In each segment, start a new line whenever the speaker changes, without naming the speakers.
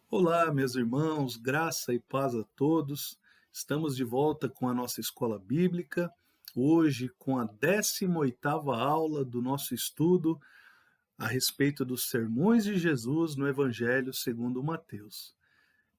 Olá, meus irmãos, graça e paz a todos. Estamos de volta com a nossa escola bíblica, hoje com a 18ª aula do nosso estudo a respeito dos sermões de Jesus no Evangelho segundo Mateus.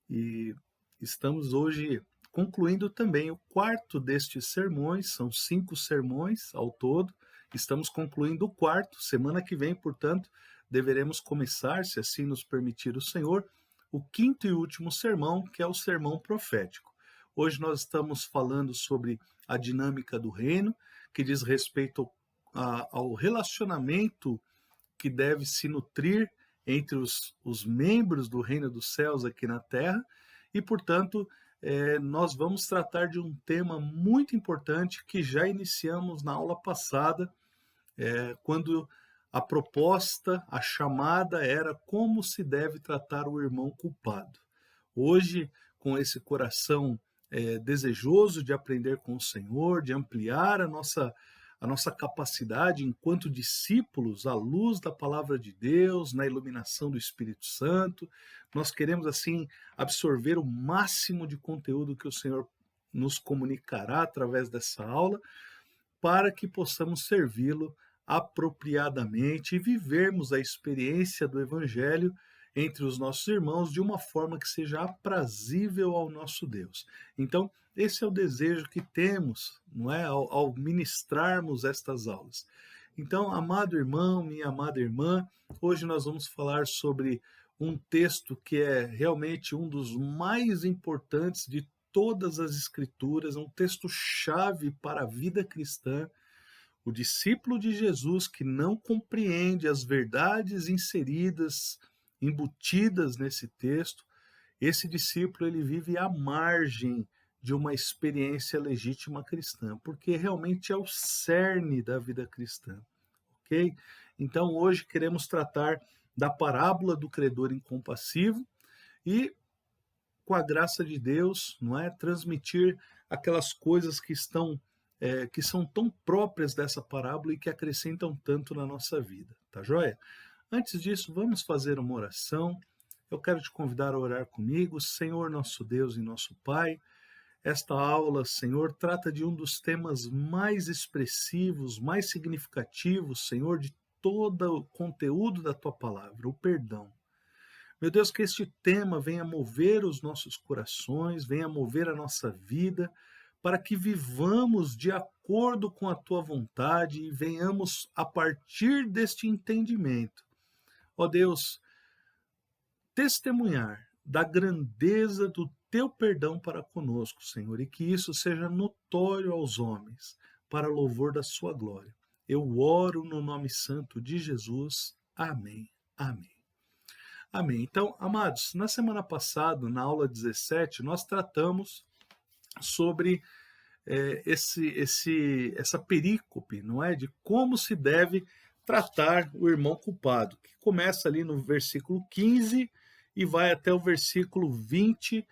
E estamos hoje concluindo também o quarto destes sermões, são 5 sermões ao todo. Estamos concluindo o quarto, semana que vem, portanto, deveremos começar, se assim nos permitir o Senhor, o quinto e último sermão, que é o sermão profético. Hoje nós estamos falando sobre a dinâmica do reino, que diz respeito ao relacionamento que deve se nutrir entre os membros do reino dos céus aqui na terra, e, portanto, nós vamos tratar de um tema muito importante que já iniciamos na aula passada, quando a proposta, a chamada era como se deve tratar o irmão culpado. Hoje, com esse coração desejoso de aprender com o Senhor, de ampliar a nossa capacidade enquanto discípulos à luz da palavra de Deus, na iluminação do Espírito Santo, nós queremos assim absorver o máximo de conteúdo que o Senhor nos comunicará através dessa aula, para que possamos servi-lo apropriadamente e vivermos a experiência do Evangelho entre os nossos irmãos de uma forma que seja aprazível ao nosso Deus. Então, esse é o desejo que temos, não é, ao ministrarmos estas aulas. Então, amado irmão, minha amada irmã, hoje nós vamos falar sobre um texto que é realmente um dos mais importantes de todas as Escrituras, um texto-chave para a vida cristã. O discípulo de Jesus que não compreende as verdades inseridas, embutidas nesse texto, esse discípulo ele vive à margem de uma experiência legítima cristã, porque realmente é o cerne da vida cristã, ok? Então hoje queremos tratar da parábola do credor incompassivo e, com a graça de Deus, não é, transmitir aquelas coisas que são tão próprias dessa parábola e que acrescentam tanto na nossa vida, tá joia? Antes disso, vamos fazer uma oração. Eu quero te convidar a orar comigo. Senhor, nosso Deus e nosso Pai, esta aula, Senhor, trata de um dos temas mais expressivos, mais significativos, Senhor, de todo o conteúdo da Tua palavra, o perdão. Meu Deus, que este tema venha mover os nossos corações, venha mover a nossa vida, para que vivamos de acordo com a Tua vontade e venhamos, a partir deste entendimento, ó Deus, testemunhar da grandeza do Teu perdão para conosco, Senhor, e que isso seja notório aos homens, para louvor da Sua glória. Eu oro no nome santo de Jesus. Amém. Amém. Amém. Então, amados, na semana passada, na aula 17, nós tratamos sobre essa perícope, não é, de como se deve tratar o irmão culpado, que começa ali no versículo 15 e vai até o versículo 20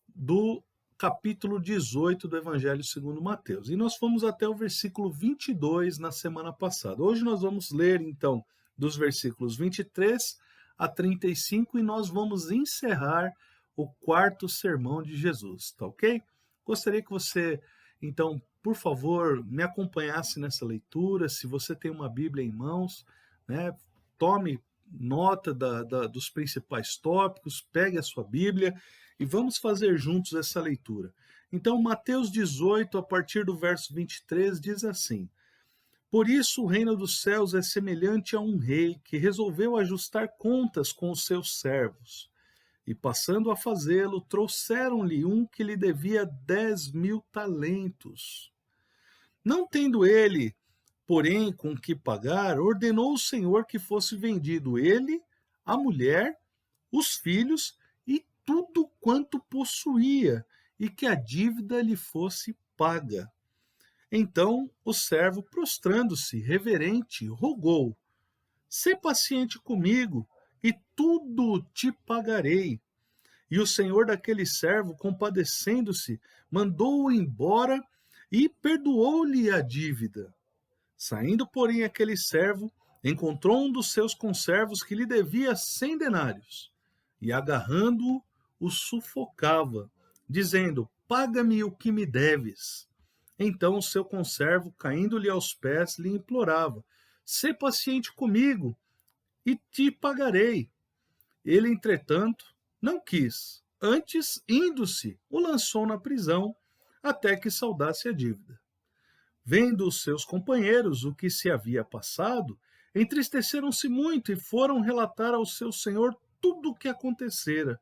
do capítulo 18 do Evangelho segundo Mateus. E nós fomos até o versículo 22 na semana passada. Hoje nós vamos ler, então, dos versículos 23 a 35 e nós vamos encerrar o quarto sermão de Jesus, tá ok? Gostaria que você, então, por favor, me acompanhasse nessa leitura. Se você tem uma Bíblia em mãos, né, tome nota dos principais tópicos, pegue a sua Bíblia e vamos fazer juntos essa leitura. Então, Mateus 18, a partir do verso 23, diz assim: Por isso o reino dos céus é semelhante a um rei que resolveu ajustar contas com os seus servos. E passando a fazê-lo, trouxeram-lhe um que lhe devia 10.000 talentos. Não tendo ele, porém, com que pagar, ordenou o Senhor que fosse vendido ele, a mulher, os filhos e tudo quanto possuía, e que a dívida lhe fosse paga. Então o servo, prostrando-se, reverente, rogou: Sê paciente comigo, e tudo te pagarei. E o senhor daquele servo, compadecendo-se, mandou-o embora e perdoou-lhe a dívida. Saindo, porém, aquele servo, encontrou um dos seus conservos que lhe devia 100 denários, e, agarrando-o, o sufocava, dizendo: paga-me o que me deves. Então o seu conservo, caindo-lhe aos pés, lhe implorava: sê paciente comigo e te pagarei. Ele, entretanto, não quis. Antes, indo-se, o lançou na prisão até que saudasse a dívida. Vendo os seus companheiros o que se havia passado, entristeceram-se muito e foram relatar ao seu senhor tudo o que acontecera.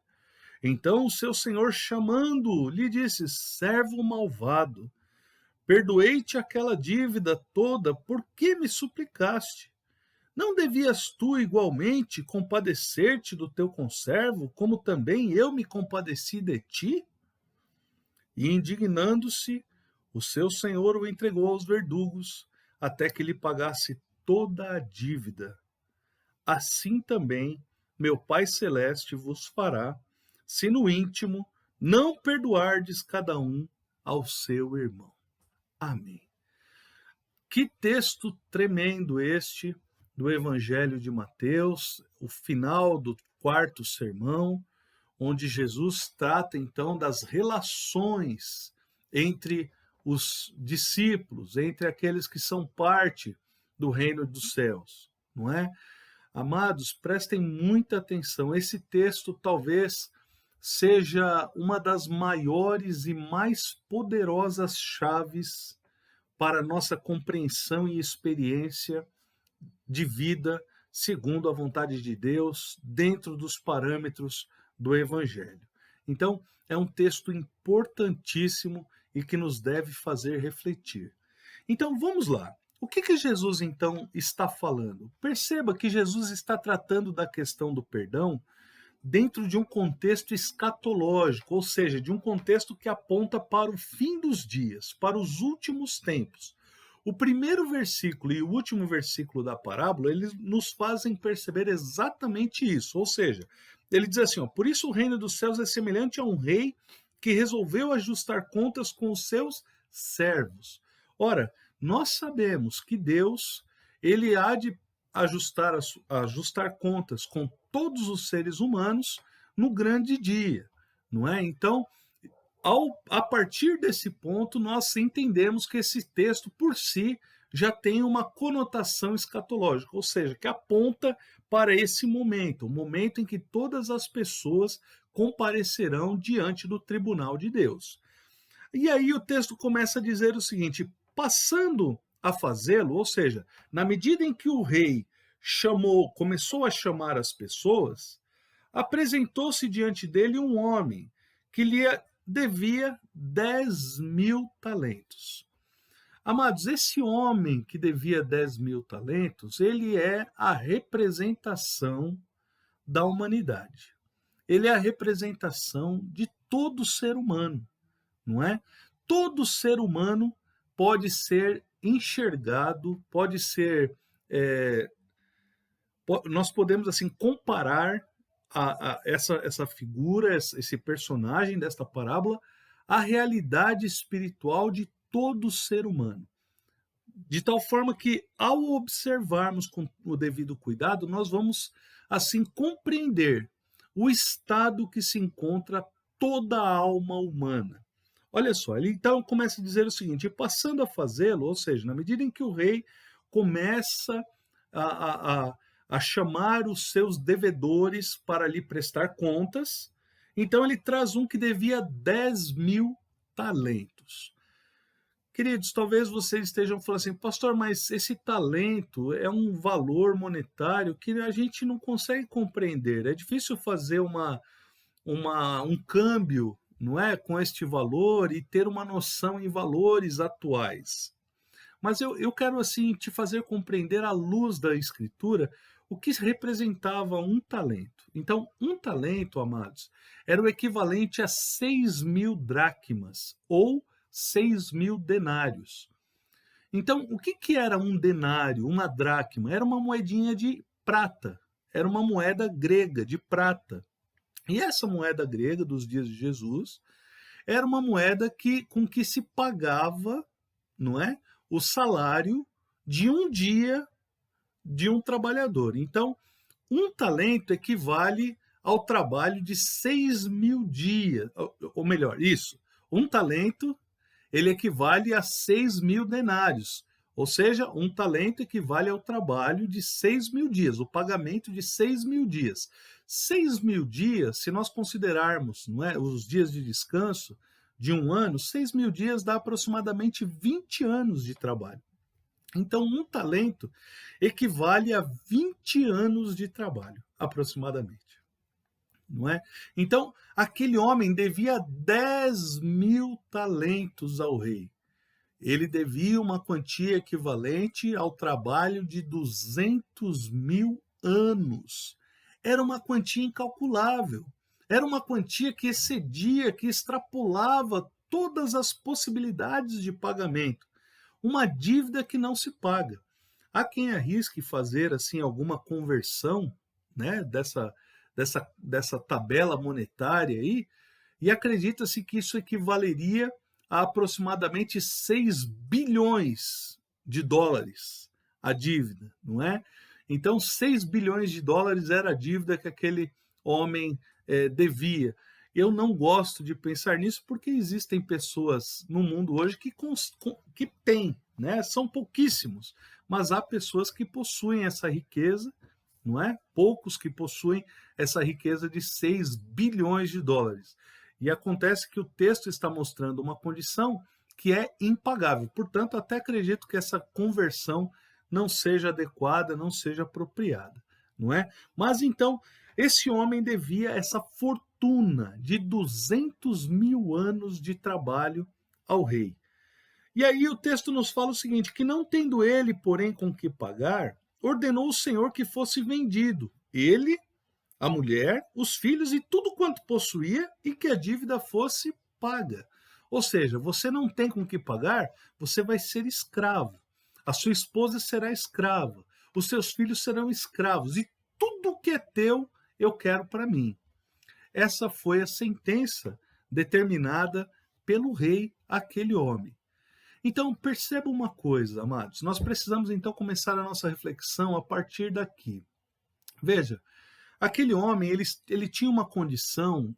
Então o seu senhor, chamando-o, lhe disse: servo malvado, perdoei-te aquela dívida toda, por que me suplicaste? Não devias tu igualmente compadecer-te do teu conservo, como também eu me compadeci de ti? E, indignando-se, o seu senhor o entregou aos verdugos, até que lhe pagasse toda a dívida. Assim também meu Pai Celeste vos fará, se no íntimo não perdoardes cada um ao seu irmão. Amém. Que texto tremendo este do Evangelho de Mateus, o final do quarto sermão, onde Jesus trata então das relações entre os discípulos, entre aqueles que são parte do reino dos céus, não é? Amados, prestem muita atenção. Esse texto talvez seja uma das maiores e mais poderosas chaves para a nossa compreensão e experiência de vida segundo a vontade de Deus, dentro dos parâmetros do Evangelho. Então, é um texto importantíssimo e que nos deve fazer refletir. Então, vamos lá. O que Jesus, então, está falando? Perceba que Jesus está tratando da questão do perdão dentro de um contexto escatológico, ou seja, de um contexto que aponta para o fim dos dias, para os últimos tempos. O primeiro versículo e o último versículo da parábola, eles nos fazem perceber exatamente isso, ou seja, ele diz assim, por isso o reino dos céus é semelhante a um rei que resolveu ajustar contas com os seus servos. Ora, nós sabemos que Deus, ele há de ajustar contas com todos os seres humanos no grande dia, não é? Então, a partir desse ponto, nós entendemos que esse texto, por si, já tem uma conotação escatológica, ou seja, que aponta para esse momento, o momento em que todas as pessoas comparecerão diante do tribunal de Deus. E aí o texto começa a dizer o seguinte: passando a fazê-lo, ou seja, na medida em que o rei começou a chamar as pessoas, apresentou-se diante dele um homem que lhe devia 10.000 talentos. Amados, esse homem que devia 10.000 talentos, ele é a representação da humanidade. Ele é a representação de todo ser humano, não é? Todo ser humano pode ser enxergado, pode ser... nós podemos, assim, comparar essa figura, esse personagem desta parábola, à realidade espiritual de todo ser humano. De tal forma que, ao observarmos com o devido cuidado, nós vamos, assim, compreender o estado que se encontra toda a alma humana. Olha só, ele então começa a dizer o seguinte: e passando a fazê-lo, ou seja, na medida em que o rei começa a chamar os seus devedores para lhe prestar contas, então ele traz um que devia 10.000 talentos. Queridos, talvez vocês estejam falando assim, pastor, mas esse talento é um valor monetário que a gente não consegue compreender. É difícil fazer um câmbio, não é, com este valor e ter uma noção em valores atuais. Mas eu quero, assim, te fazer compreender, à luz da Escritura, o que representava um talento. Então, um talento, amados, era o equivalente a 6.000 dracmas, ou 6.000 denários. Então, o que era um denário, uma dracma? Era uma moedinha de prata, era uma moeda grega de prata. E essa moeda grega dos dias de Jesus era uma moeda com que se pagava, não é, o salário de um dia de um trabalhador. Então, um talento equivale ao trabalho de 6.000 dias, ou melhor, isso, um talento, ele equivale a 6.000 denários, ou seja, um talento equivale ao trabalho de 6.000 dias, o pagamento de 6.000 dias. 6.000 dias, se nós considerarmos, não é, os dias de descanso de um ano, 6.000 dias dá aproximadamente 20 anos de trabalho. Então, um talento equivale a 20 anos de trabalho, aproximadamente. Não é? Então, aquele homem devia 10.000 talentos ao rei. Ele devia uma quantia equivalente ao trabalho de 200.000 anos. Era uma quantia incalculável. Era uma quantia que excedia, que extrapolava todas as possibilidades de pagamento. Uma dívida que não se paga. Há quem arrisque fazer assim alguma conversão, né, dessa tabela monetária aí, e acredita-se que isso equivaleria a aproximadamente 6 bilhões de dólares a dívida, não é? Então, 6 bilhões de dólares era a dívida que aquele homem devia. Eu não gosto de pensar nisso porque existem pessoas no mundo hoje que têm, né? São pouquíssimos, mas há pessoas que possuem essa riqueza, não é? Poucos que possuem essa riqueza de 6 bilhões de dólares. E acontece que o texto está mostrando uma condição que é impagável. Portanto, até acredito que essa conversão não seja adequada, não seja apropriada, não é? Mas então, esse homem devia essa fortuna de 200.000 anos de trabalho ao rei. E aí o texto nos fala o seguinte, que não tendo ele, porém, com que pagar, ordenou o Senhor que fosse vendido, ele, a mulher, os filhos e tudo quanto possuía, e que a dívida fosse paga. Ou seja, você não tem com que pagar, você vai ser escravo. A sua esposa será escrava, os seus filhos serão escravos, e tudo que é teu, eu quero para mim. Essa foi a sentença determinada pelo rei àquele homem. Então, perceba uma coisa, amados, nós precisamos então começar a nossa reflexão a partir daqui. Veja, aquele homem, ele tinha uma condição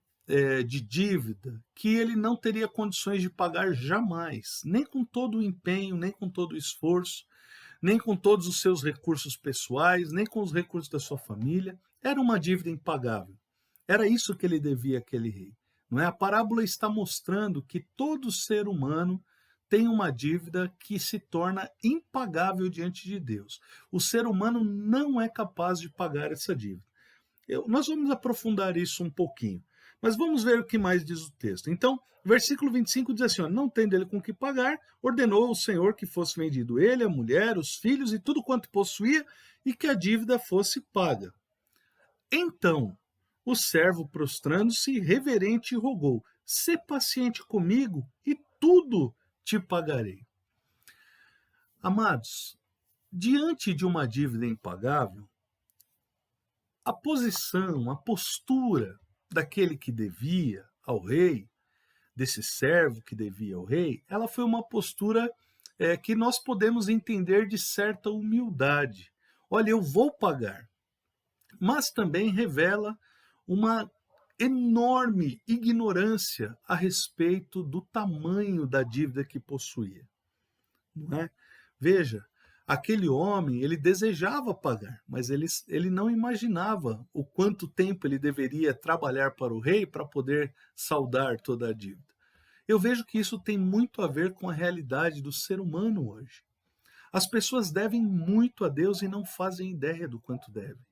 de dívida que ele não teria condições de pagar jamais, nem com todo o empenho, nem com todo o esforço, nem com todos os seus recursos pessoais, nem com os recursos da sua família. Era uma dívida impagável. Era isso que ele devia àquele rei. Não é? A parábola está mostrando que todo ser humano tem uma dívida que se torna impagável diante de Deus. O ser humano não é capaz de pagar essa dívida. Nós vamos aprofundar isso um pouquinho, mas vamos ver o que mais diz o texto. Então, versículo 25 diz assim, não tendo ele com que pagar, ordenou o Senhor que fosse vendido ele, a mulher, os filhos e tudo quanto possuía, e que a dívida fosse paga. Então, o servo, prostrando-se, reverente, rogou, sê paciente comigo e tudo te pagarei. Amados, diante de uma dívida impagável, a posição, a postura daquele que devia ao rei, desse servo que devia ao rei, ela foi uma postura que nós podemos entender de certa humildade. Olha, eu vou pagar, mas também revela uma enorme ignorância a respeito do tamanho da dívida que possuía. Não é? Veja, aquele homem, ele desejava pagar, mas ele não imaginava o quanto tempo ele deveria trabalhar para o rei para poder saldar toda a dívida. Eu vejo que isso tem muito a ver com a realidade do ser humano hoje. As pessoas devem muito a Deus e não fazem ideia do quanto devem.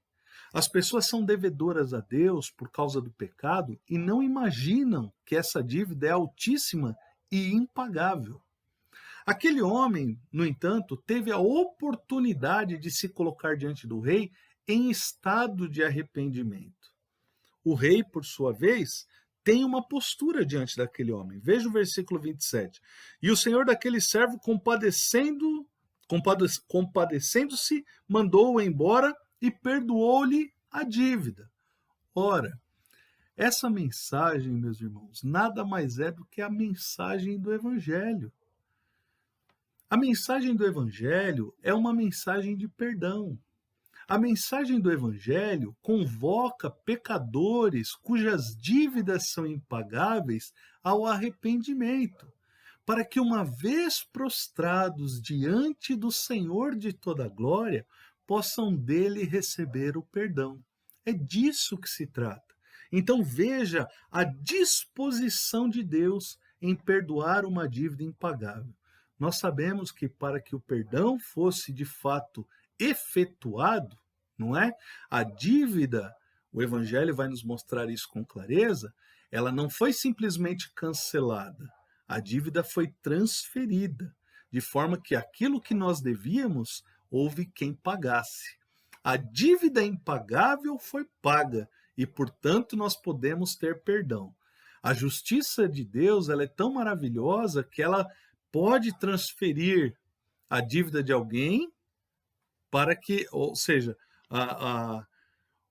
As pessoas são devedoras a Deus por causa do pecado e não imaginam que essa dívida é altíssima e impagável. Aquele homem, no entanto, teve a oportunidade de se colocar diante do rei em estado de arrependimento. O rei, por sua vez, tem uma postura diante daquele homem. Veja o versículo 27. E o senhor daquele servo, compadecendo-se, mandou-o embora e perdoou-lhe a dívida. Ora, essa mensagem, meus irmãos, nada mais é do que a mensagem do Evangelho. A mensagem do Evangelho é uma mensagem de perdão. A mensagem do Evangelho convoca pecadores cujas dívidas são impagáveis ao arrependimento, para que, uma vez prostrados diante do Senhor de toda a glória, possam dele receber o perdão. É disso que se trata. Então veja a disposição de Deus em perdoar uma dívida impagável. Nós sabemos que para que o perdão fosse de fato efetuado, não é? A dívida, o Evangelho vai nos mostrar isso com clareza, ela não foi simplesmente cancelada, a dívida foi transferida, de forma que aquilo que nós devíamos, houve quem pagasse. A dívida impagável foi paga e, portanto, nós podemos ter perdão. A justiça de Deus, ela é tão maravilhosa que ela pode transferir a dívida de alguém para que, ou seja,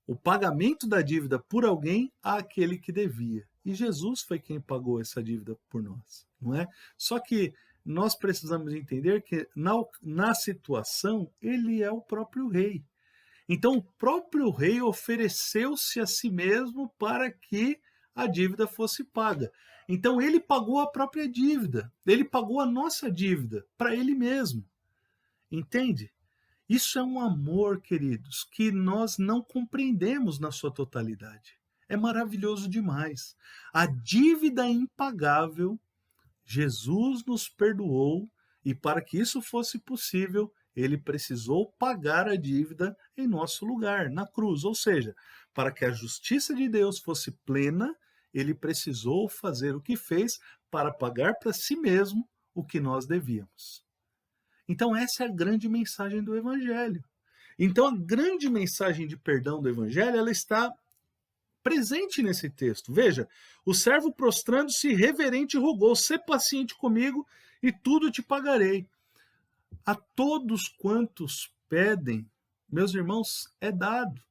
o pagamento da dívida por alguém àquele que devia. E Jesus foi quem pagou essa dívida por nós, não é? Só que nós precisamos entender que na situação ele é o próprio rei. Então o próprio rei ofereceu-se a si mesmo para que a dívida fosse paga. Então ele pagou a própria dívida, ele pagou a nossa dívida para ele mesmo. Entende? Isso é um amor, queridos, que nós não compreendemos na sua totalidade. É maravilhoso demais. A dívida impagável, Jesus nos perdoou, e para que isso fosse possível, ele precisou pagar a dívida em nosso lugar, na cruz. Ou seja, para que a justiça de Deus fosse plena, ele precisou fazer o que fez para pagar para si mesmo o que nós devíamos. Então essa é a grande mensagem do Evangelho. Então a grande mensagem de perdão do Evangelho, ela está presente nesse texto. Veja, o servo prostrando-se reverente rogou: sê paciente comigo e tudo te pagarei. A todos quantos pedem, meus irmãos, é dado.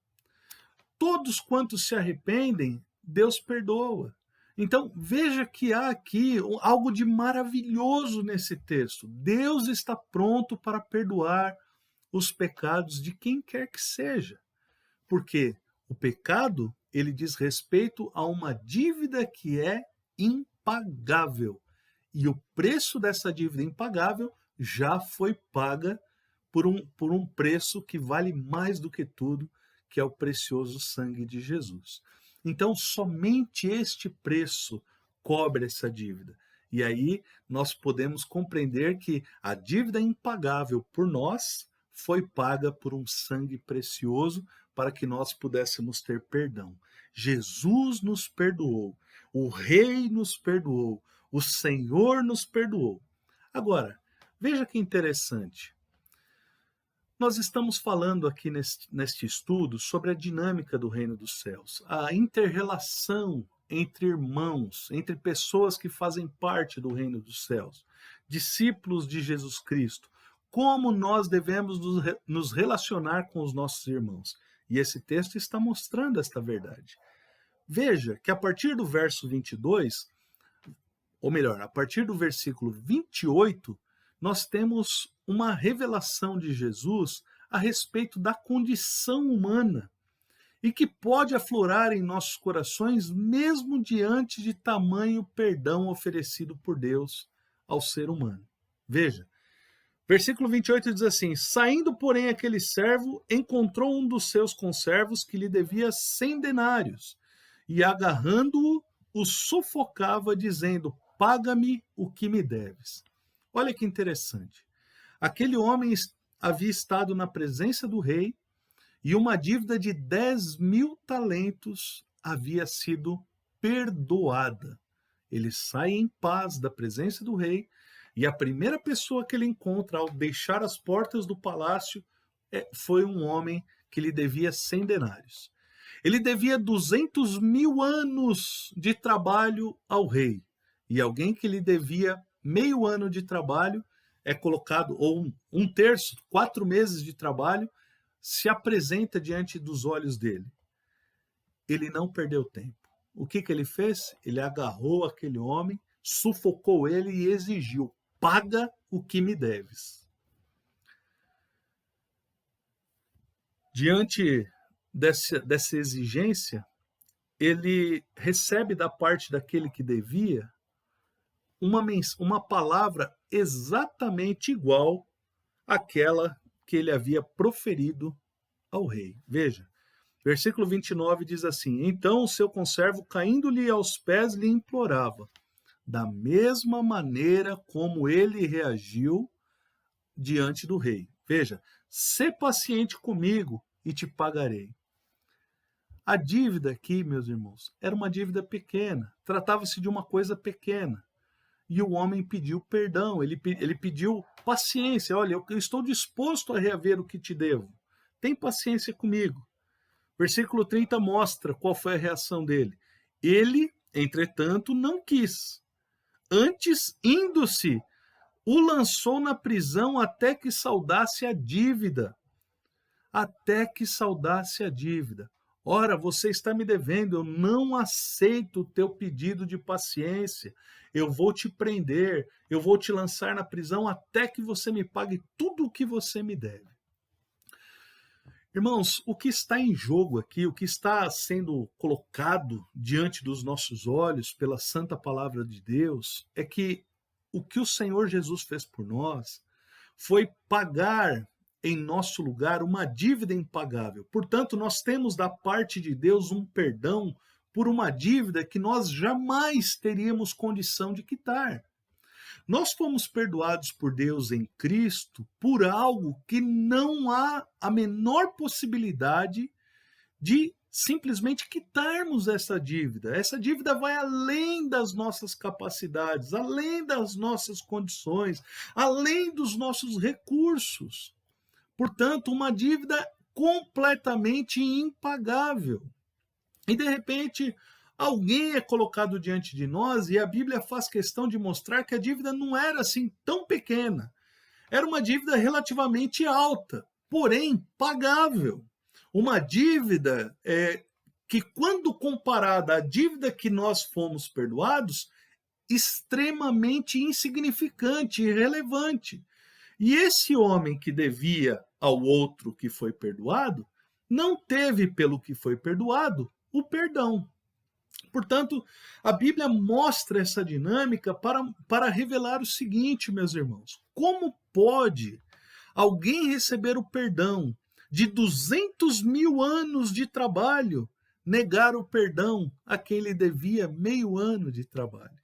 Todos quantos se arrependem, Deus perdoa. Então, veja que há aqui algo de maravilhoso nesse texto. Deus está pronto para perdoar os pecados de quem quer que seja. Porque o pecado, ele diz respeito a uma dívida que é impagável. E o preço dessa dívida impagável já foi paga por um preço que vale mais do que tudo, que é o precioso sangue de Jesus. Então, somente este preço cobre essa dívida. E aí nós podemos compreender que a dívida impagável por nós foi paga por um sangue precioso para que nós pudéssemos ter perdão. Jesus nos perdoou, o Rei nos perdoou, o Senhor nos perdoou. Agora, veja que interessante. Nós estamos falando aqui neste estudo sobre a dinâmica do reino dos céus, a inter-relação entre irmãos, entre pessoas que fazem parte do reino dos céus, discípulos de Jesus Cristo, como nós devemos nos relacionar com os nossos irmãos. E esse texto está mostrando esta verdade. Veja que a partir do verso 22, ou melhor, a partir do versículo 28, nós temos uma revelação de Jesus a respeito da condição humana e que pode aflorar em nossos corações mesmo diante de tamanho perdão oferecido por Deus ao ser humano. Veja, versículo 28 diz assim: saindo, porém, aquele servo encontrou um dos seus conservos que lhe devia 100 denários e, agarrando-o, o sufocava, dizendo: paga-me o que me deves. Olha que interessante. Aquele homem havia estado na presença do rei e uma dívida de 10.000 talentos havia sido perdoada. Ele sai em paz da presença do rei e a primeira pessoa que ele encontra ao deixar as portas do palácio foi um homem que lhe devia 100 denários. Ele devia 200.000 anos de trabalho ao rei. E alguém que lhe devia meio ano de trabalho é colocado, ou um terço, 4 meses de trabalho, se apresenta diante dos olhos dele. Ele não perdeu tempo. O que ele fez? Ele agarrou aquele homem, sufocou ele e exigiu: paga o que me deves. Diante dessa exigência, ele recebe da parte daquele que devia uma palavra exatamente igual àquela que ele havia proferido ao rei. Veja, versículo 29 diz assim: Então o seu conservo, caindo-lhe aos pés, lhe implorava, da mesma maneira como ele reagiu diante do rei. Veja, sê paciente comigo e te pagarei. A dívida aqui, meus irmãos, era uma dívida pequena, tratava-se de uma coisa pequena. E o homem pediu perdão, ele pediu paciência. Olha, eu estou disposto a reaver o que te devo. Tem paciência comigo. Versículo 30 mostra qual foi a reação dele. Ele, entretanto, não quis. Antes, indo-se, o lançou na prisão até que saudasse a dívida. Até que saudasse a dívida. Ora, você está me devendo, eu não aceito o teu pedido de paciência. Eu vou te prender, eu vou te lançar na prisão até que você me pague tudo o que você me deve. Irmãos, o que está em jogo aqui, o que está sendo colocado diante dos nossos olhos pela santa palavra de Deus, é que o que o Senhor Jesus fez por nós foi pagar em nosso lugar uma dívida impagável. Portanto, nós temos da parte de Deus um perdão por uma dívida que nós jamais teríamos condição de quitar. Nós fomos perdoados por Deus em Cristo por algo que não há a menor possibilidade de simplesmente quitarmos essa dívida. Essa dívida vai além das nossas capacidades, além das nossas condições, além dos nossos recursos. Portanto, uma dívida completamente impagável. E, de repente, alguém é colocado diante de nós e a Bíblia faz questão de mostrar que a dívida não era assim tão pequena. Era uma dívida relativamente alta, porém pagável. Uma dívida que, quando comparada à dívida que nós fomos perdoados, extremamente insignificante, irrelevante. E esse homem que devia ao outro que foi perdoado, não teve pelo que foi perdoado o perdão. Portanto, a Bíblia mostra essa dinâmica para revelar o seguinte, meus irmãos: como pode alguém receber o perdão de 200 mil anos de trabalho, negar o perdão a quem lhe devia meio ano de trabalho?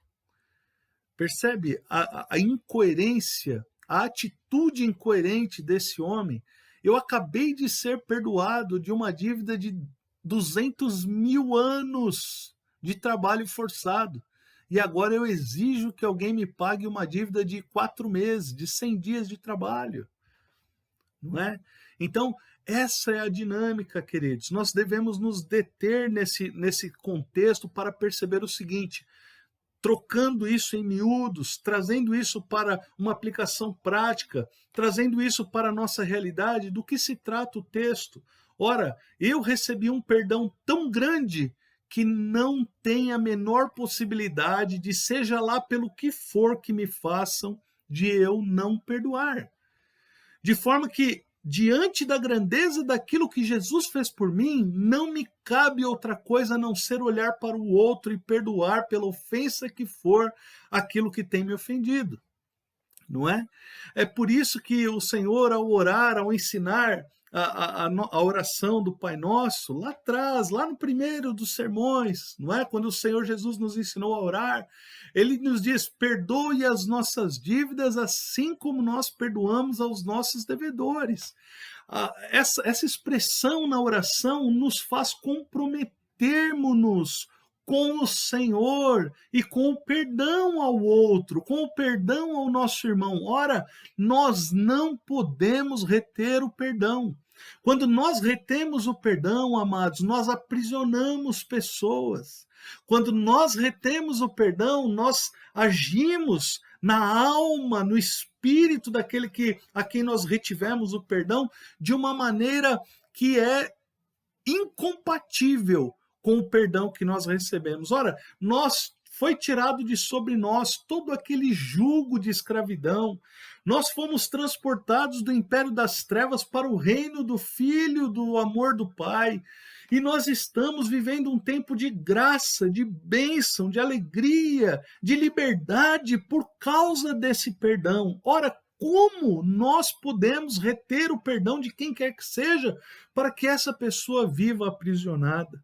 Percebe a incoerência, a atitude incoerente desse homem? Eu acabei de ser perdoado de uma dívida de 200 mil anos de trabalho forçado. E agora eu exijo que alguém me pague uma dívida de 4 meses, de 100 dias de trabalho. Não é? Então, essa é a dinâmica, queridos. Nós devemos nos deter nesse contexto para perceber o seguinte: trocando isso em miúdos, trazendo isso para uma aplicação prática, trazendo isso para a nossa realidade, do que se trata o texto? Ora, eu recebi um perdão tão grande que não tem a menor possibilidade de, seja lá pelo que for que me façam, de eu não perdoar. De forma que, diante da grandeza daquilo que Jesus fez por mim, não me cabe outra coisa a não ser olhar para o outro e perdoar pela ofensa que for aquilo que tem me ofendido. Não é? É por isso que o Senhor, ao orar, ao ensinar a oração do Pai Nosso, lá atrás, lá no primeiro dos sermões, não é? Quando o Senhor Jesus nos ensinou a orar, ele nos diz: perdoe as nossas dívidas assim como nós perdoamos aos nossos devedores. Essa expressão na oração nos faz comprometermos-nos com o Senhor e com o perdão ao outro, com o perdão ao nosso irmão. Ora, nós não podemos reter o perdão. Quando nós retemos o perdão, amados, nós aprisionamos pessoas. Quando nós retemos o perdão, nós agimos na alma, no espírito daquele a quem nós retivemos o perdão, de uma maneira que é incompatível com o perdão que nós recebemos. Ora, nós foi tirado de sobre nós todo aquele jugo de escravidão. Nós fomos transportados do império das trevas para o reino do Filho, do amor do Pai. E nós estamos vivendo um tempo de graça, de bênção, de alegria, de liberdade por causa desse perdão. Ora, como nós podemos reter o perdão de quem quer que seja para que essa pessoa viva aprisionada?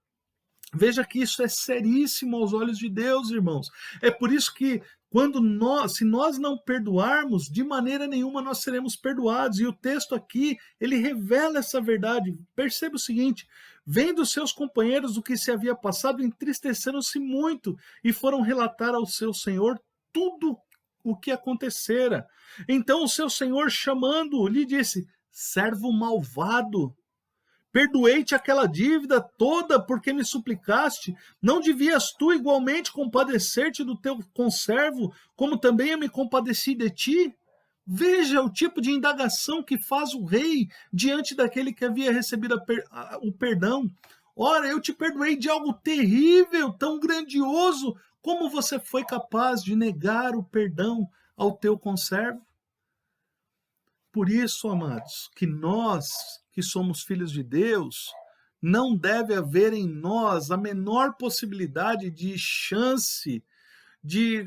Veja que isso é seríssimo aos olhos de Deus, irmãos. É por isso que se nós não perdoarmos, de maneira nenhuma nós seremos perdoados. E o texto aqui, ele revela essa verdade. Perceba o seguinte: vendo seus companheiros o que se havia passado, entristeceram-se muito e foram relatar ao seu senhor tudo o que acontecera. Então o seu senhor, chamando-o, lhe disse: servo malvado, perdoei-te aquela dívida toda porque me suplicaste. Não devias tu igualmente compadecer-te do teu conservo, como também eu me compadeci de ti? Veja o tipo de indagação que faz o rei diante daquele que havia recebido o perdão. Ora, eu te perdoei de algo terrível, tão grandioso, como você foi capaz de negar o perdão ao teu conservo? Por isso, amados, que nós, que somos filhos de Deus, não deve haver em nós a menor possibilidade de chance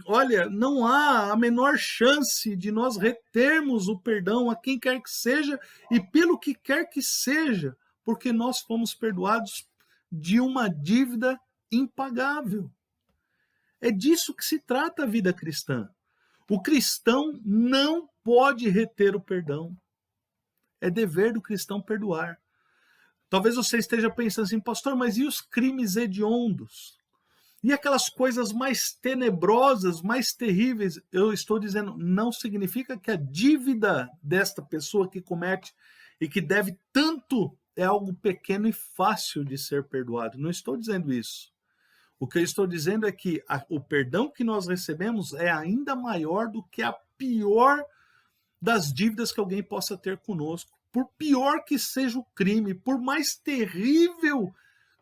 olha, não há a menor chance de nós retermos o perdão a quem quer que seja e pelo que quer que seja, porque nós fomos perdoados de uma dívida impagável. É disso que se trata a vida cristã. O cristão não pode reter o perdão. É dever do cristão perdoar. Talvez você esteja pensando assim, pastor, mas e os crimes hediondos? E aquelas coisas mais tenebrosas, mais terríveis? Eu estou dizendo, não significa que a dívida desta pessoa que comete e que deve tanto é algo pequeno e fácil de ser perdoado. Não estou dizendo isso. O que eu estou dizendo é que o perdão que nós recebemos é ainda maior do que a pior das dívidas que alguém possa ter conosco. Por pior que seja o crime, por mais terrível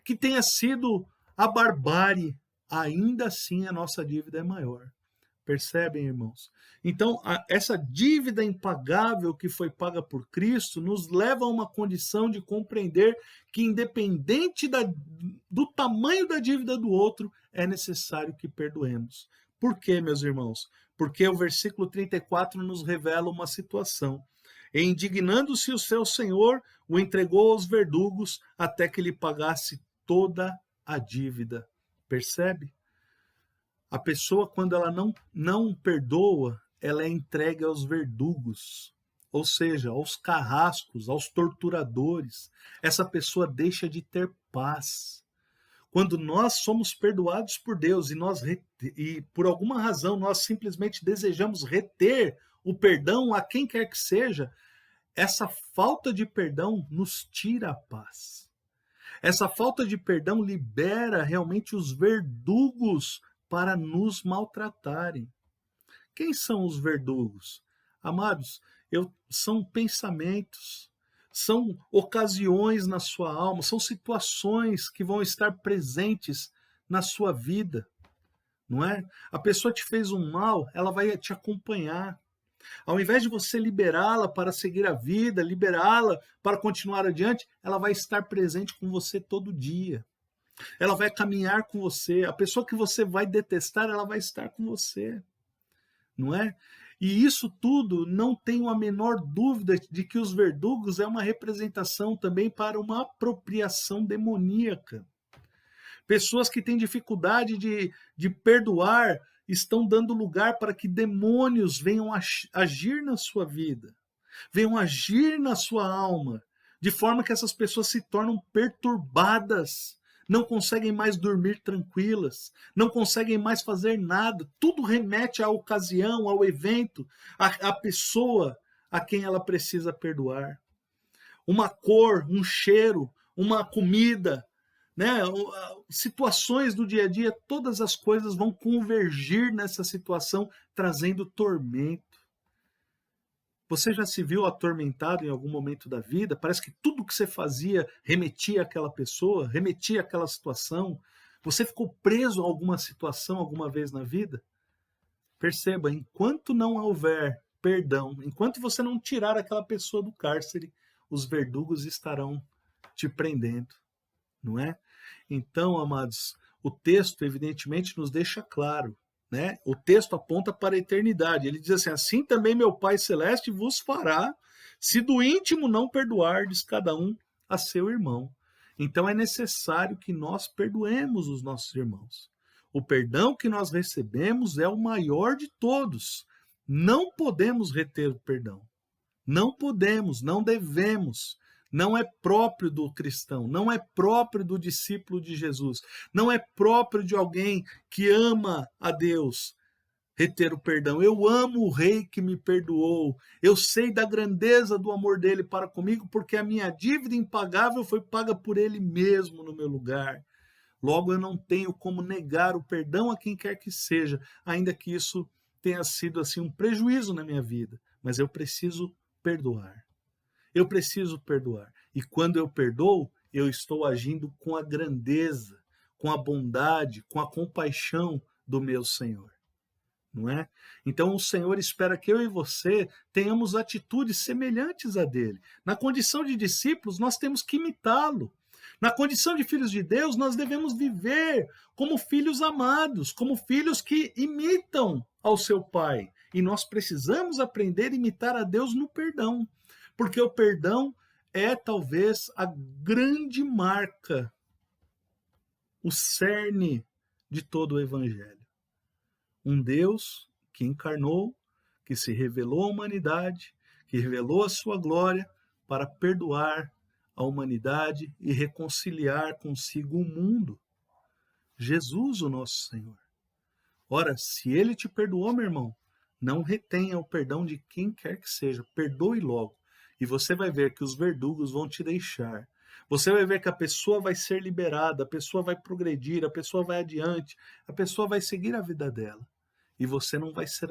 que tenha sido a barbárie, ainda assim a nossa dívida é maior. Percebem, irmãos? Então, essa dívida impagável que foi paga por Cristo nos leva a uma condição de compreender que, independente do tamanho da dívida do outro, é necessário que perdoemos. Por quê, meus irmãos? Porque o versículo 34 nos revela uma situação. E indignando-se o seu senhor, o entregou aos verdugos até que lhe pagasse toda a dívida. Percebe? A pessoa, quando ela não perdoa, ela é entregue aos verdugos, ou seja, aos carrascos, aos torturadores. Essa pessoa deixa de ter paz. Quando nós somos perdoados por Deus e por alguma razão nós simplesmente desejamos reter o perdão a quem quer que seja, essa falta de perdão nos tira a paz. Essa falta de perdão libera realmente os verdugos para nos maltratarem. Quem são os verdugos? Amados, são pensamentos, são ocasiões na sua alma, são situações que vão estar presentes na sua vida, não é? A pessoa te fez um mal, ela vai te acompanhar. Ao invés de você liberá-la para seguir a vida, liberá-la para continuar adiante, ela vai estar presente com você todo dia. Ela vai caminhar com você. A pessoa que você vai detestar, ela vai estar com você. Não é? E isso tudo, não tenho a menor dúvida de que os verdugos é uma representação também para uma apropriação demoníaca. Pessoas que têm dificuldade de perdoar estão dando lugar para que demônios venham agir na sua vida, venham agir na sua alma, de forma que essas pessoas se tornam perturbadas, não conseguem mais dormir tranquilas, não conseguem mais fazer nada, tudo remete à ocasião, ao evento, à pessoa a quem ela precisa perdoar. Uma cor, um cheiro, uma comida, né? Situações do dia a dia, todas as coisas vão convergir nessa situação, trazendo tormento. Você já se viu atormentado em algum momento da vida? Parece que tudo que você fazia remetia àquela pessoa, remetia àquela situação. Você ficou preso a alguma situação alguma vez na vida? Perceba, enquanto não houver perdão, enquanto você não tirar aquela pessoa do cárcere, os verdugos estarão te prendendo, não é? Então, amados, o texto evidentemente nos deixa claro, né? O texto aponta para a eternidade. Ele diz assim: assim também meu Pai Celeste vos fará, se do íntimo não perdoardes cada um a seu irmão. Então é necessário que nós perdoemos os nossos irmãos. O perdão que nós recebemos é o maior de todos. Não podemos reter o perdão. Não podemos, não devemos. Não é próprio do cristão, não é próprio do discípulo de Jesus, não é próprio de alguém que ama a Deus reter o perdão. Eu amo o rei que me perdoou, eu sei da grandeza do amor dele para comigo, porque a minha dívida impagável foi paga por ele mesmo no meu lugar. Logo, eu não tenho como negar o perdão a quem quer que seja, ainda que isso tenha sido assim um prejuízo na minha vida, mas eu preciso perdoar. Eu preciso perdoar. E quando eu perdoo, eu estou agindo com a grandeza, com a bondade, com a compaixão do meu Senhor. Não é? Então o Senhor espera que eu e você tenhamos atitudes semelhantes a dele. Na condição de discípulos, nós temos que imitá-lo. Na condição de filhos de Deus, nós devemos viver como filhos amados, como filhos que imitam ao seu Pai. E nós precisamos aprender a imitar a Deus no perdão, porque o perdão é talvez a grande marca, o cerne de todo o Evangelho. Um Deus que encarnou, que se revelou à humanidade, que revelou a sua glória para perdoar a humanidade e reconciliar consigo o mundo. Jesus, o nosso Senhor. Ora, se ele te perdoou, meu irmão, não retenha o perdão de quem quer que seja, perdoe logo. E você vai ver que os verdugos vão te deixar. Você vai ver que a pessoa vai ser liberada, a pessoa vai progredir, a pessoa vai adiante, a pessoa vai seguir a vida dela. E você não vai ser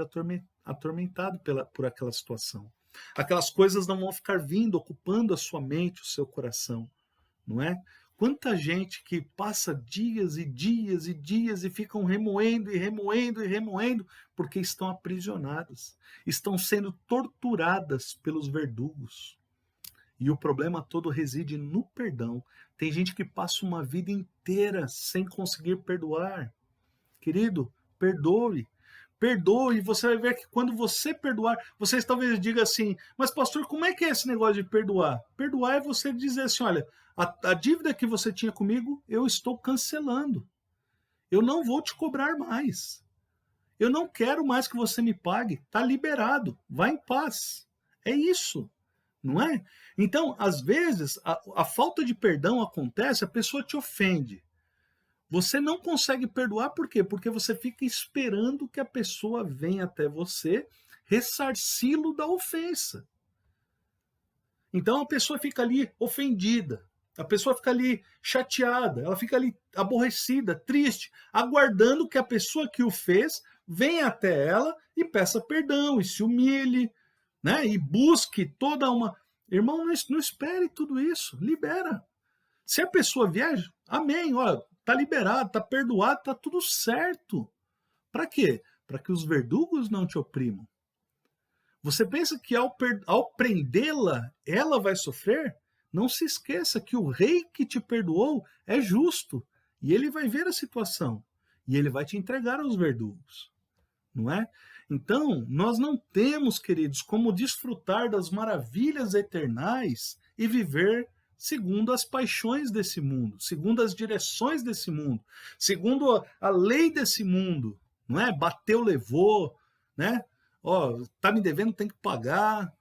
atormentado por aquela situação. Aquelas coisas não vão ficar vindo, ocupando a sua mente, o seu coração, não é? Quanta gente que passa dias e dias e dias e ficam remoendo e remoendo e remoendo porque estão aprisionadas, estão sendo torturadas pelos verdugos. E o problema todo reside no perdão. Tem gente que passa uma vida inteira sem conseguir perdoar. Querido, perdoe. Perdoe, e você vai ver que quando você perdoar, vocês talvez digam assim: mas pastor, como é que é esse negócio de perdoar? Perdoar é você dizer assim: olha, a dívida que você tinha comigo, eu estou cancelando. Eu não vou te cobrar mais. Eu não quero mais que você me pague. Está liberado. Vá em paz. É isso, não é? Então, às vezes, a falta de perdão acontece, a pessoa te ofende. Você não consegue perdoar por quê? Porque você fica esperando que a pessoa venha até você ressarci-lo da ofensa. Então a pessoa fica ali ofendida, a pessoa fica ali chateada, ela fica ali aborrecida, triste, aguardando que a pessoa que o fez venha até ela e peça perdão, e se humilhe, né? E busque toda uma... Irmão, não espere tudo isso, libera. Se a pessoa vier, amém, ó, tá liberado, tá perdoado, tá tudo certo. Para quê? Para que os verdugos não te oprimam. Você pensa que ao prendê-la, ela vai sofrer? Não se esqueça que o rei que te perdoou é justo. E ele vai ver a situação. E ele vai te entregar aos verdugos. Não é? Então, nós não temos, queridos, como desfrutar das maravilhas eternais e viver segundo as paixões desse mundo, segundo as direções desse mundo, segundo a lei desse mundo, não é? Bateu, levou, né? Ó, tá me devendo, tem que pagar.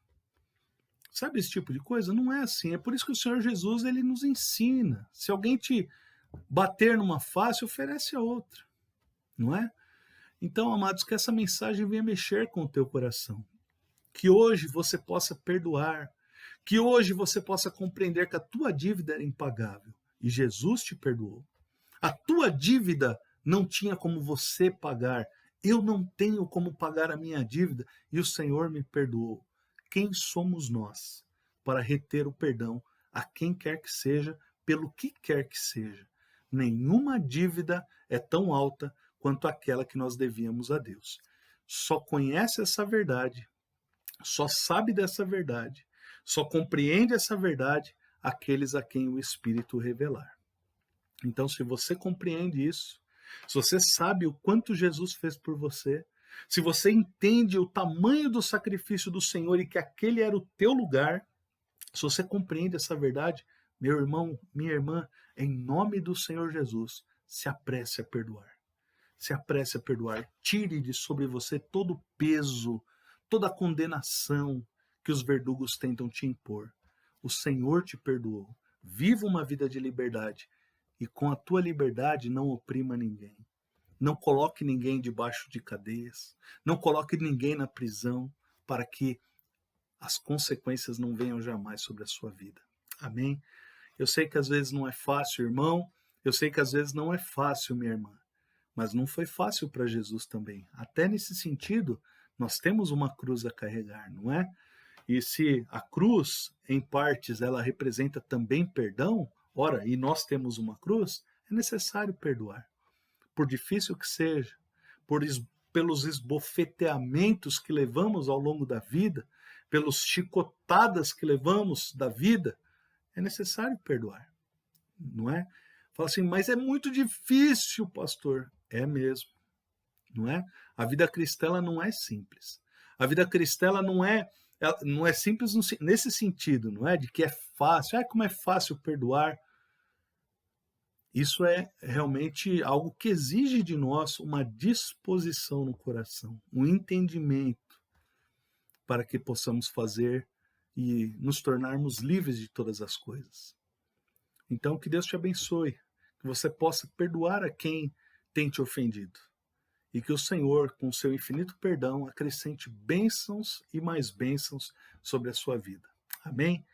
Sabe esse tipo de coisa? Não é assim. É por isso que o Senhor Jesus ele nos ensina. Se alguém te bater numa face, oferece a outra, não é? Então, amados, que essa mensagem venha mexer com o teu coração. Que hoje você possa perdoar. Que hoje você possa compreender que a tua dívida era impagável. E Jesus te perdoou. A tua dívida não tinha como você pagar. Eu não tenho como pagar a minha dívida e o Senhor me perdoou. Quem somos nós para reter o perdão a quem quer que seja, pelo que quer que seja? Nenhuma dívida é tão alta quanto aquela que nós devíamos a Deus. Só conhece essa verdade, só sabe dessa verdade, só compreende essa verdade aqueles a quem o Espírito revelar. Então, se você compreende isso, se você sabe o quanto Jesus fez por você, se você entende o tamanho do sacrifício do Senhor e que aquele era o teu lugar, se você compreende essa verdade, meu irmão, minha irmã, em nome do Senhor Jesus, se apresse a perdoar. Se apresse a perdoar. Tire de sobre você todo o peso, toda a condenação que os verdugos tentam te impor. O Senhor te perdoou. Viva uma vida de liberdade e com a tua liberdade não oprima ninguém. Não coloque ninguém debaixo de cadeias. Não coloque ninguém na prisão para que as consequências não venham jamais sobre a sua vida. Amém? Eu sei que às vezes não é fácil, irmão. Eu sei que às vezes não é fácil, minha irmã. Mas não foi fácil para Jesus também. Até nesse sentido, nós temos uma cruz a carregar, não é? E se a cruz, em partes, ela representa também perdão, ora, e nós temos uma cruz, é necessário perdoar. Por difícil que seja, pelos esbofeteamentos que levamos ao longo da vida, pelos chicotadas que levamos da vida, é necessário perdoar, não é? Fala assim, mas é muito difícil, pastor. É mesmo, não é? A vida cristã ela não é simples. A vida cristã ela não é simples nesse sentido, não é? De que é fácil. Ah, como é fácil perdoar. Isso é realmente algo que exige de nós uma disposição no coração, um entendimento para que possamos fazer e nos tornarmos livres de todas as coisas. Então, que Deus te abençoe, que você possa perdoar a quem tem te ofendido e que o Senhor, com seu infinito perdão, acrescente bênçãos e mais bênçãos sobre a sua vida. Amém?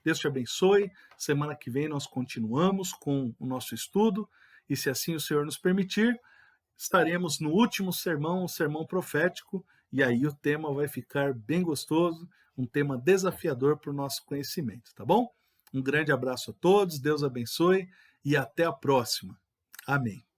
Deus te abençoe. Semana que vem nós continuamos com o nosso estudo e, se assim o Senhor nos permitir, estaremos no último sermão, o sermão profético, e aí o tema vai ficar bem gostoso, um tema desafiador para o nosso conhecimento, tá bom? Um grande abraço a todos, Deus abençoe e até a próxima. Amém.